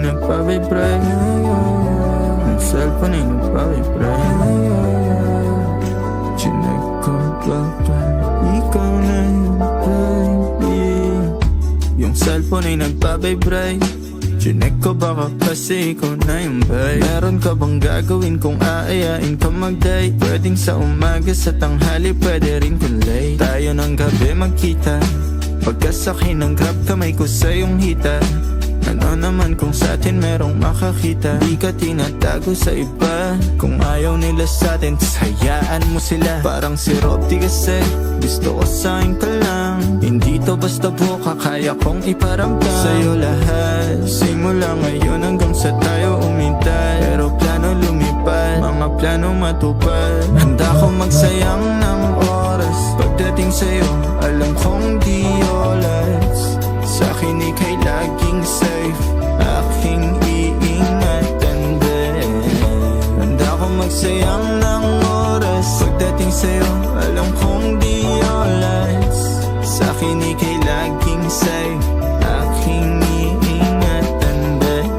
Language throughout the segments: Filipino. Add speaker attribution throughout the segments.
Speaker 1: nagpa-vibrate. Ang cellphone ay nagpa-vibrate. Chinek ko ba ikaw na yung baby? Yung cellphone ay nagpa-vibrate. Chinek ko baka kasi ikaw na yung babe. Meron ka bang gagawin kung aayain ka mag-date? Pwedeng sa umaga, sa tanghali, pwede rin kung late. Tayo ng gabi magkita, pagkasakay ng grab kamay ko sa iyong hita. Ano naman kung sa atin merong makakita? Di ka tinatago sa iba. Kung ayaw nila sa atin, hayaan mo sila. Parang si Rob di kasi gusto ko sa'kin ka lang. Hindi to basta buka, kaya kong iparamdam sa'yo lahat. Simula ngayon hanggang sa tayo umintay. Pero plano lumipad, mga plano matupad. Handa ko magsayang ng oras. Pagdating sa'yo, alam kong di oras. Sa'kin ika'y laging safe, aking iingatan din. Handa ko magsayang ng oras. Pagdating sa'yo, alam kong di oras. Sa'kin ika'y laging safe, aking iingatan din.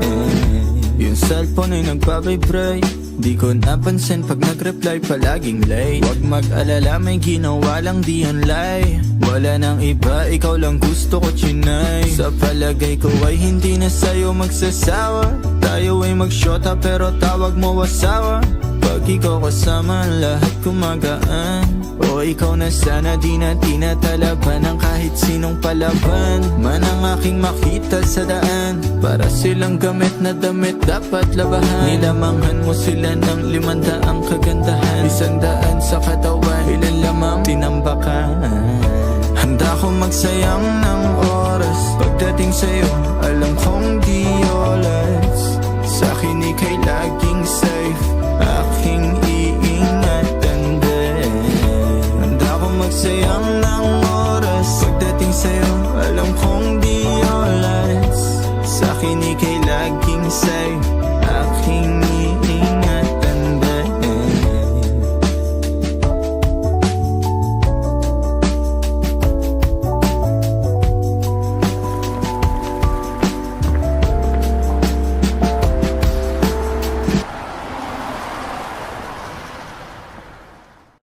Speaker 1: Yung cellphone ay nagpa-vibrate. Di ko napansin pag nag-reply palaging late. Huwag mag-alala, may ginawa lang di online. Wala nang iba, ikaw lang gusto ko chinay. Sa palagay ko ay hindi na sa'yo magsasawa. Tayo ay magsyota pero tawag mo asawa. Pag ikaw kasama, lahat kumagaan. O ikaw na sana, di na tinatalaban ng kahit sinong palaban man ang aking makita sa daan. Para silang gamit na damit dapat labahan. Nilamanghan mo sila ng 500 kagandahan. 100 sa katawan, ilan lamang tinambakan. Handa ko magsayang ng oras. Pagdating sa'yo, alam kong di oras. Sa'kin ika'y laging safe, aking iingatan din. Handa ko magsayang ng oras. Pagdating sa'yo, alam kong di oras. Sa'kin ika'y laging safe,